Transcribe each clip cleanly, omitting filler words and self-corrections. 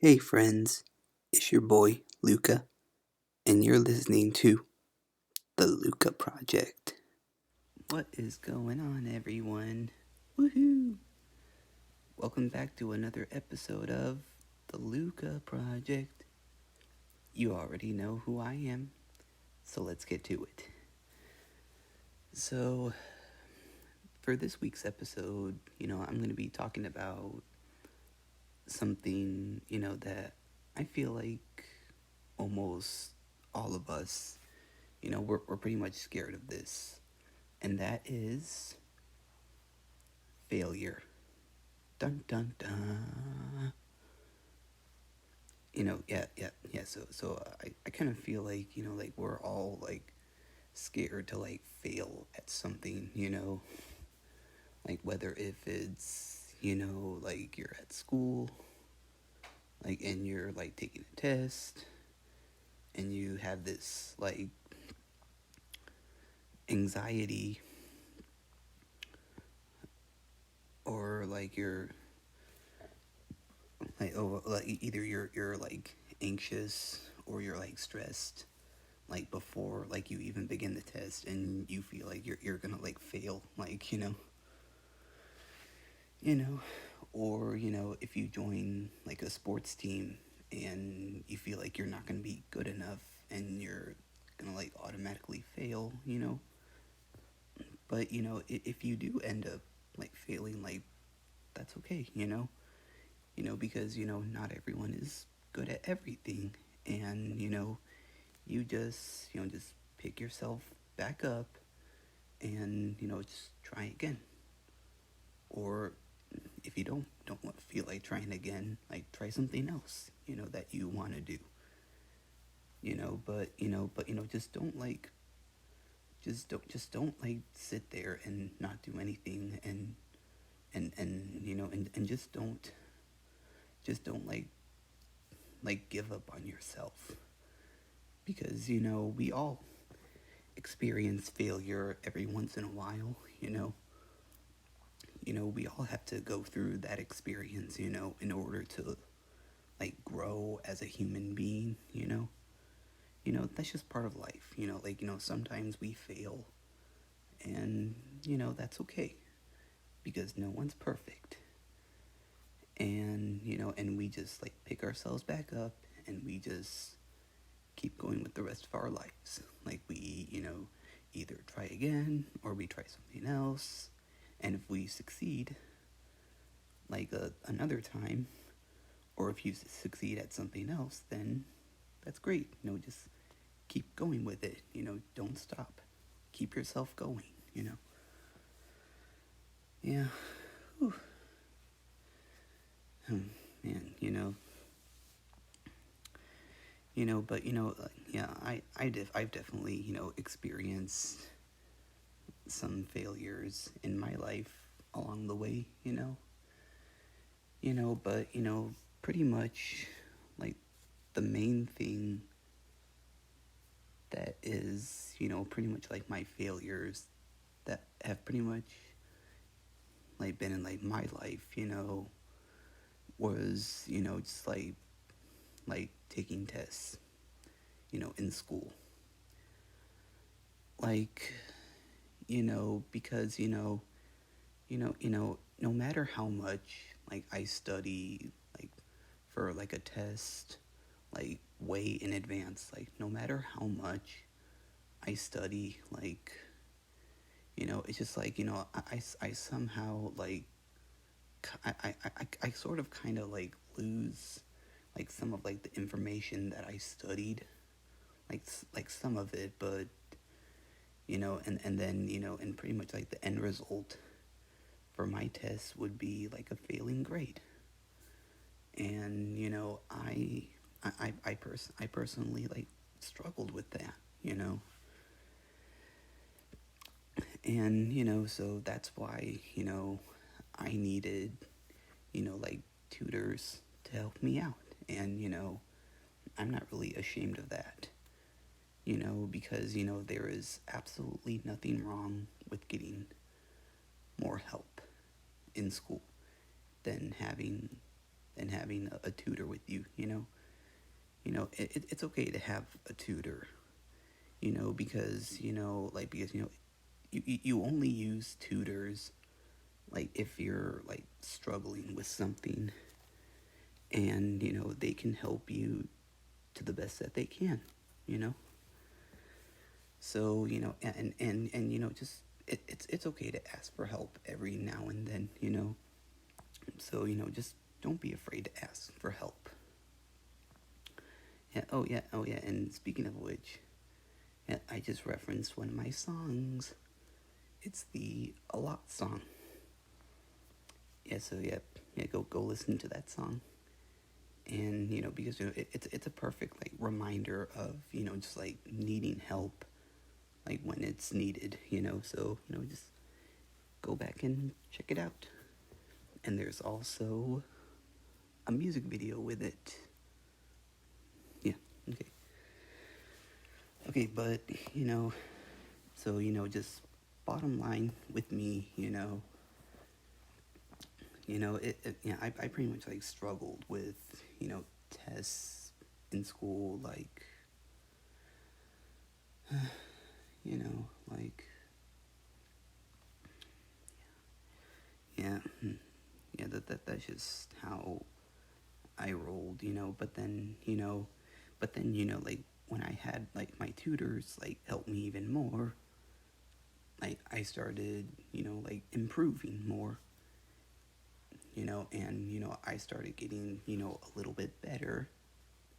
Hey friends, it's your boy LUCA, and you're listening to the LUCA Project. What is going on, everyone? Woohoo! Welcome back to another episode of the LUCA Project. You already know who I am, so let's get to it. So, for this week's episode, I'm going to be talking about something, that I feel like almost all of us, we're pretty much scared of this. And that is failure. Dun dun dun. Yeah. So I kind of feel like like we're all like scared to like fail at something. Like whether if it's like you're at school, like and you're like taking a test, and you have this like anxiety, or like you're like like either you're like anxious or you're like stressed like before like you even begin the test, and you feel like you're gonna like fail, like you know or if you join like a sports team and you feel like you're not gonna be good enough and you're gonna like automatically fail, but if you do end up like failing, like that's okay, because not everyone is good at everything, and you just pick yourself back up and just try again. Or if you don't want to feel like trying again, like try something else that you want to do, but just don't like just don't like sit there and not do anything, and just don't like give up on yourself, because we all experience failure every once in a while. We all have to go through that experience, in order to like grow as a human being. That's just part of life. Like sometimes we fail, and that's okay, because no one's perfect. And and we just like pick ourselves back up, and we just keep going with the rest of our lives. Like we either try again or we try something else, and if we succeed like another time, or if you succeed at something else, then that's great. Just keep going with it. Don't stop. Keep yourself going. Yeah. Whew. Man. But yeah, I've definitely experienced some failures in my life along the way. But pretty much like the main thing that is pretty much like my failures that have pretty much like been in like my life, was just like taking tests, in school. Like because no matter how much like I study like for like a test, like way in advance, like no matter how much I study, like it's just like I somehow like I sort of kind of like lose like some of like the information that I studied, like some of it, but and then and pretty much like the end result for my test would be like a failing grade. And I personally like struggled with that, and so that's why I needed like tutors to help me out. And I'm not really ashamed of that, because there is absolutely nothing wrong with getting more help in school than having than having a tutor with you. It's okay to have a tutor. Because you only use tutors like if you're like struggling with something, and they can help you to the best that they can. You know. So and just it's okay to ask for help every now and then. So just don't be afraid to ask for help. Yeah. Oh yeah. Oh yeah. And speaking of which, yeah, I just referenced one of my songs. It's the A Lot song. Yeah. So yeah. Go listen to that song. And because it's a perfect like reminder of just like needing help, like when it's needed. So just go back and check it out. And there's also a music video with it. Yeah. Okay. Okay, but so just bottom line with me, yeah, I pretty much like struggled with tests in school, like like yeah, yeah, that's just how I rolled, but then like when I had like my tutors like help me even more, like I started like improving more, and I started getting a little bit better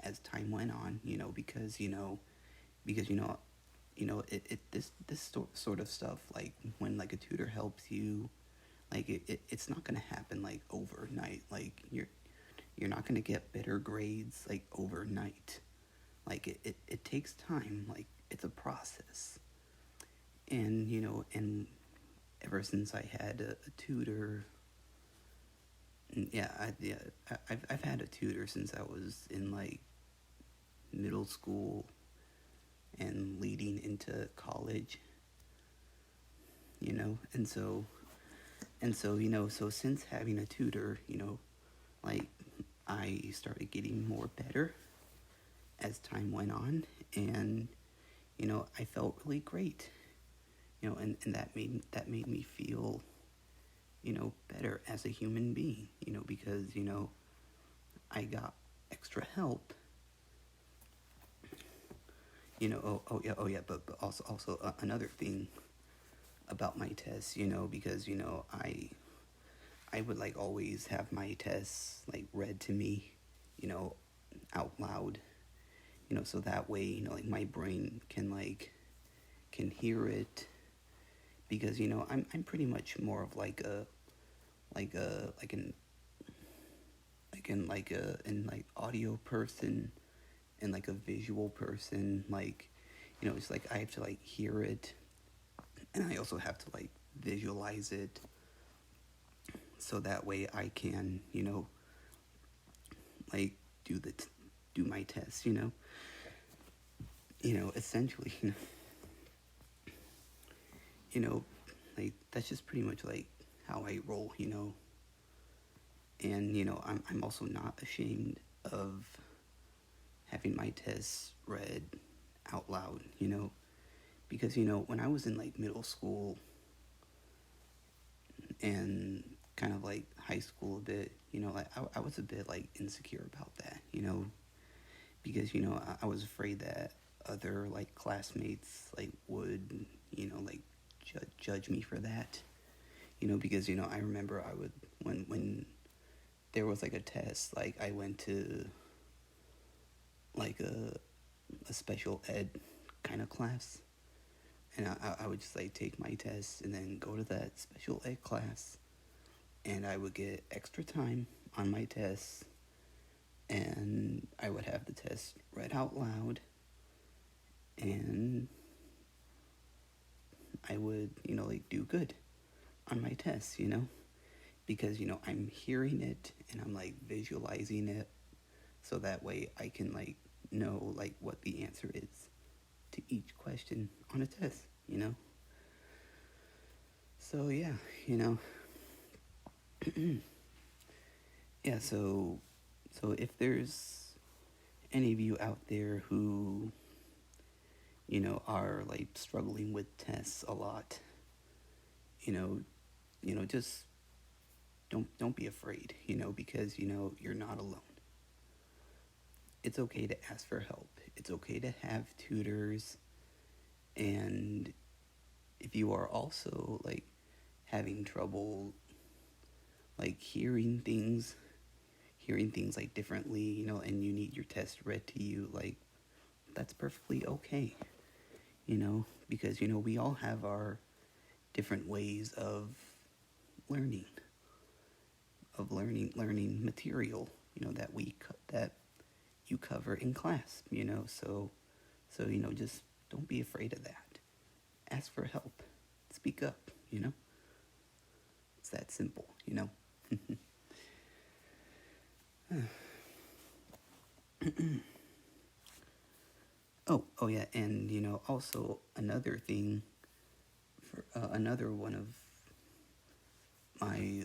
as time went on, because it this sort of stuff, like when like a tutor helps you, like it's not gonna happen like overnight. Like you're not gonna get better grades like overnight. Like it takes time. Like it's a process. And ever since I had a tutor, I've had a tutor since I was in like middle school and leading into college. And so since having a tutor, like I started getting more better as time went on, and I felt really great. And that made me feel better as a human being, because I got extra help. But also another thing about my tests, because I would like always have my tests like read to me, out loud, so that way like my brain can hear it, because I'm pretty much more of like a like a like an like an audio person and like a visual person. Like it's like I have to like hear it, and I also have to like visualize it, so that way I can like do my test, essentially. you know like that's just pretty much like how I roll. And I'm also not ashamed of having my tests read out loud, because when I was in like middle school and kind of like high school a bit, like I was a bit like insecure about that, because I was afraid that other like classmates like would like judge me for that, because I remember I would when there was like a test, like I went to like a special ed kind of class, and I would just like take my test and then go to that special ed class, and I would get extra time on my tests, and I would have the test read out loud, and I would like do good on my tests, because I'm hearing it and I'm like visualizing it, so that way I can like know like what the answer is to each question on a test, So yeah, yeah, so So if there's any of you out there who, are like struggling with tests a lot, you know, just don't be afraid, because you're not alone. It's okay to ask for help. It's okay to have tutors, and if you are also like having trouble like hearing things like differently, and you need your test read to you, like that's perfectly okay, because we all have our different ways of learning, learning material, that you cover in class, so just don't be afraid of that. Ask for help. Speak up. It's that simple. Oh yeah, and also another thing, for another one of my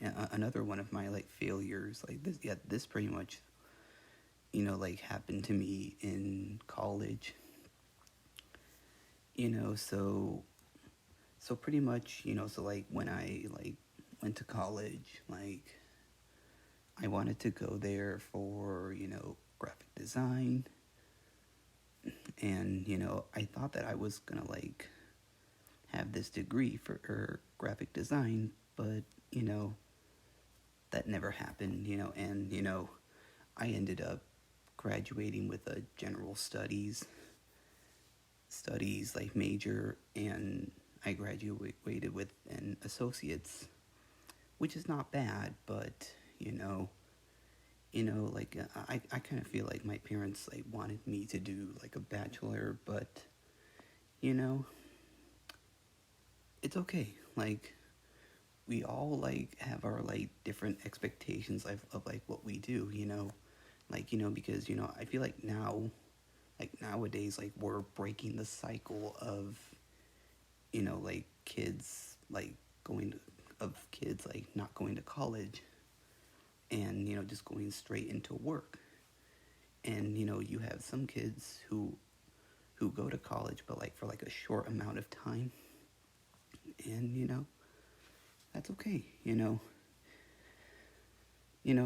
yeah, another one of my like failures, like this. Yeah, this pretty much like happened to me in college. So pretty much, so like when I like went to college, like I wanted to go there for graphic design, and I thought that I was gonna like have this degree for graphic design, but that never happened, and I ended up graduating with a general studies like major, and I graduated with an associate's, which is not bad, but like I kind of feel like my parents like wanted me to do like a bachelor, but you know it's okay. Like we all like have our like different expectations of like what we do, like because I feel like nowadays like we're breaking the cycle of like kids like going to of kids like not going to college, and just going straight into work. And you have some kids who go to college but like for like a short amount of time, and that's okay.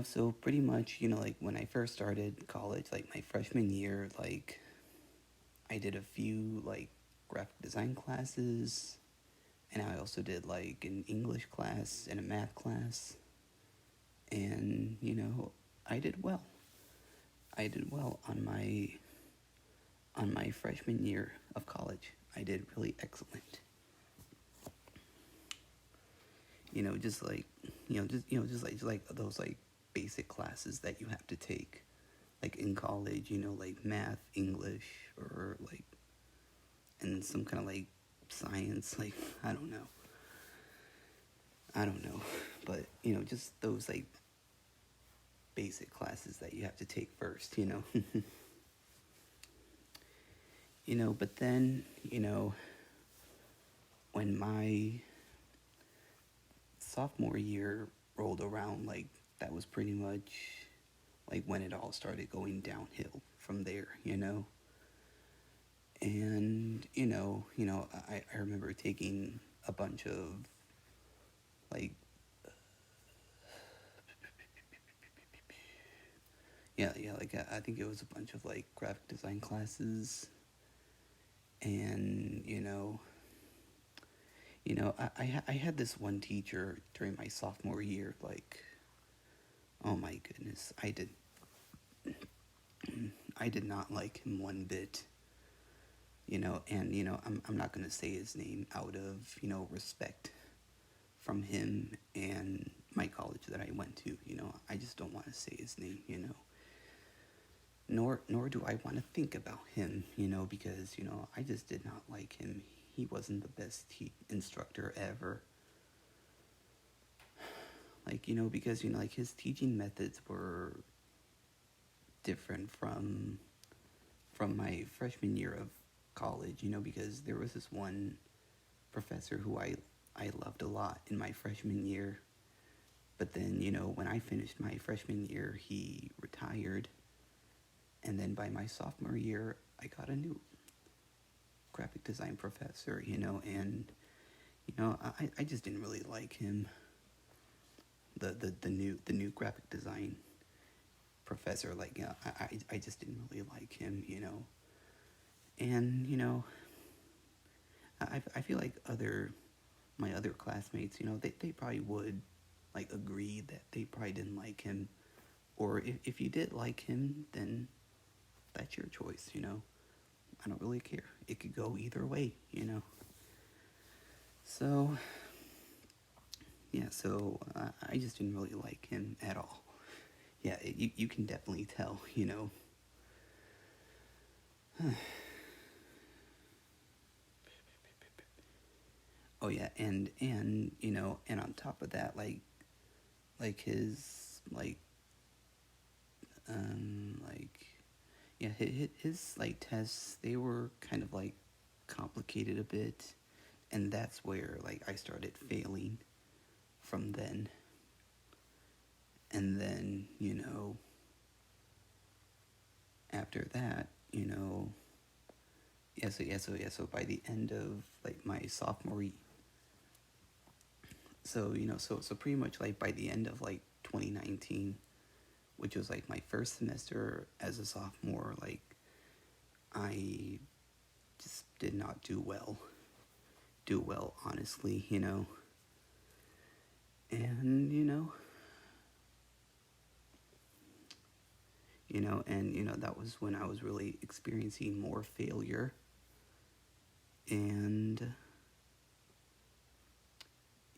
So pretty much like when I first started college, like my freshman year, like I did a few like graphic design classes, and I also did like an English class and a math class, and I did well. I did well on my freshman year of college. I did really excellent. Just like just like those like basic classes that you have to take like in college, like math, English, or like and some kind of like science, like I don't know, but just those like basic classes that you have to take first. But then when my sophomore year rolled around, like that was pretty much like when it all started going downhill from there. And I remember taking a bunch of like yeah, like I think it was a bunch of like graphic design classes, and I had this one teacher during my sophomore year, like, oh my goodness, I did not like him one bit, and I'm not gonna say his name out of respect from him and my college that I went to. I just don't want to say his name. Nor do I want to think about him, because I just did not like him. He wasn't the best instructor ever. Like because like his teaching methods were different from my freshman year of college. Because there was this one professor who I loved a lot in my freshman year, But then, you know, when I finished my freshman year, he retired. And then by my sophomore year, I got a new graphic design professor, you know, and, you know, I just didn't really like him. The new graphic design professor, like, you know, I just didn't really like him, you know. And, you know, I feel like my other classmates, you know, they probably would, like, agree that they probably didn't like him. Or if you did like him, then that's your choice, you know. I don't really care. It could go either way, you know. So, yeah, so I just didn't really like him at all. Yeah, you can definitely tell, you know. Oh yeah, and you know, and on top of that, his like yeah, his like tests, they were kind of like complicated a bit, and that's where like I started failing from then. And then, you know, after that, you know, so by the end of like my sophomore year, so you know, so pretty much like by the end of like 2019, which was like my first semester as a sophomore, like I just did not do well, honestly, you know. And and that was when I was really experiencing more failure. And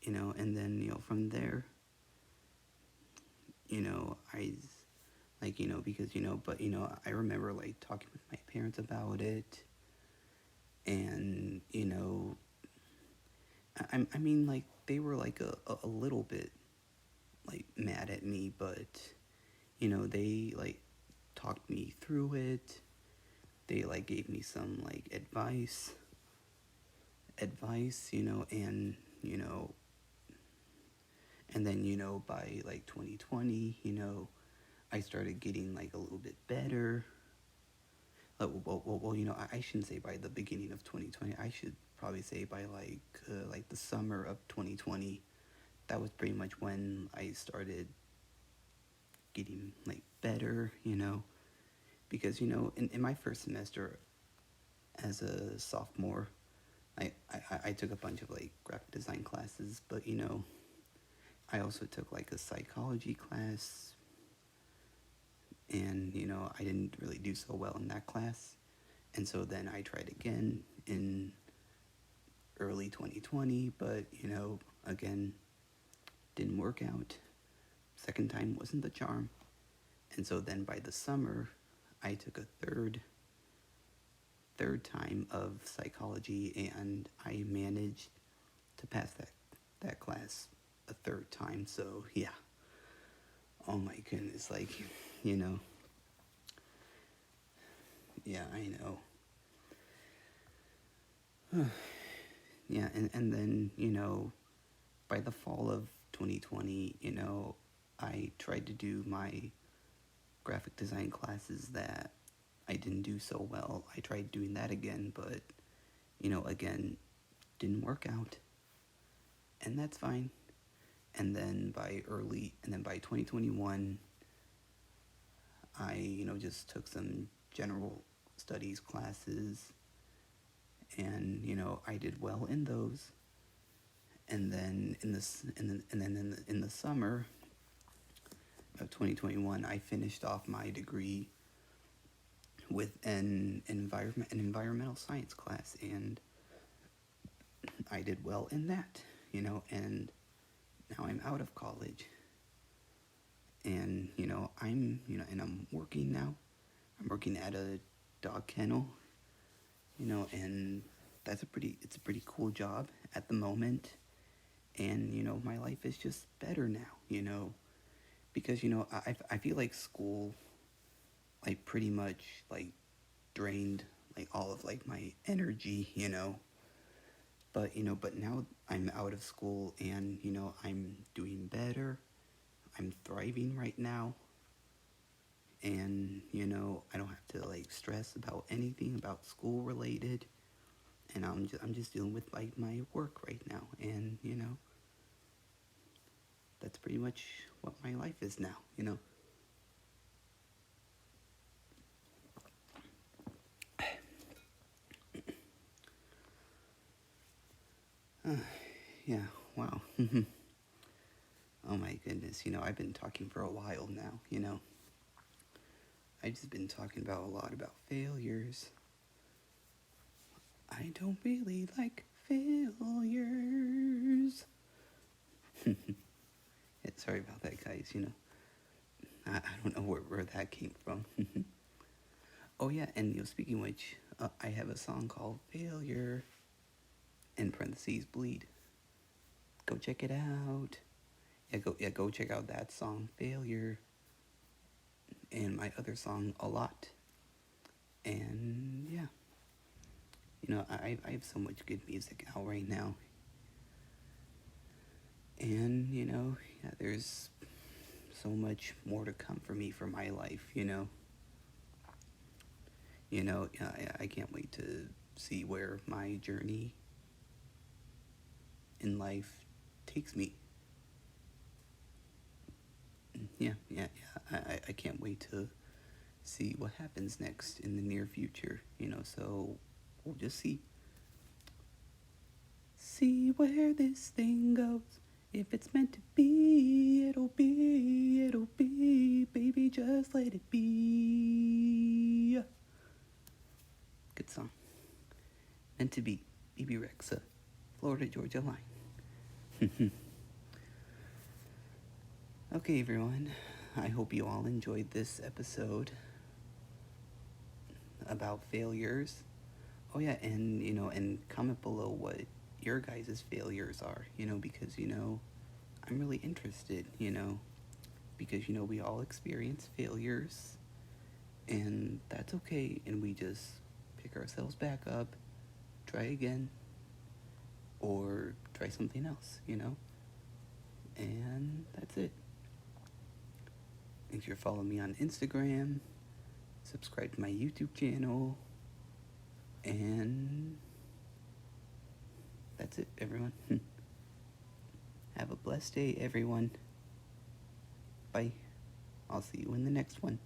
and then from there, I like because but I remember like talking with my parents about it. And I mean, like, they were like a little bit like mad at me, but they like talked me through it. They like gave me some like advice, and and then by like 2020, I started getting like a little bit better. Well, I shouldn't say by the beginning of 2020. I should probably say by like the summer of 2020. That was pretty much when I started getting like better, because in my first semester as a sophomore, I took a bunch of like graphic design classes, but I also took like a psychology class, and I didn't really do so well in that class. And so then I tried again in early 2020, but again, didn't work out. Second time wasn't the charm. And so then by the summer, I took a third time of psychology, and I managed to pass that class a third time. So yeah. Oh my goodness, like, you know, yeah, I know. Yeah, and then, by the fall of 2020, I tried to do my graphic design classes that I didn't do so well. I tried doing that again, but, again, didn't work out. And that's fine. And then by 2021, I, just took some general studies classes, and, I did well in those. And then in the summer of 2021, I finished off my degree with an environmental science class, and I did well in that, and now I'm out of college, and I'm working now. I'm working at a dog kennel, and it's a pretty cool job at the moment. And my life is just better now, because I feel like school like pretty much like drained like all of like my energy, but now I'm out of school, and I'm doing better, I'm thriving right now, and I don't have to like stress about anything about school related, and I'm just dealing with like my work right now, and that's pretty much what my life is now. Yeah, wow. Oh my goodness, I've been talking for a while now. I've just been talking about a lot about failures. I don't really like failures. Yeah, sorry about that, guys. I don't know where that came from. Oh yeah, and speaking of which, I have a song called Failure, in parentheses, Bleed. Go check it out. Yeah, go check out that song, Failure, and my other song, A Lot. And yeah, I have so much good music out right now. And, yeah, there's so much more to come for me for my life. Yeah, I can't wait to see where my journey in life takes me. Yeah. I can't wait to see what happens next in the near future. So we'll just see. See where this thing goes. If it's meant to be, it'll be. Baby, just let it be. Good song. Meant to be. BB Rexa, Florida Georgia line. Okay, everyone. I hope you all enjoyed this episode about failures. Oh yeah, and comment below what your guys' failures are, because I'm really interested, because we all experience failures, and that's okay, and we just pick ourselves back up, try again, or try something else, and that's it. Make sure to follow me on Instagram, subscribe to my YouTube channel, and that's it, everyone. Have a blessed day, everyone. Bye. I'll see you in the next one.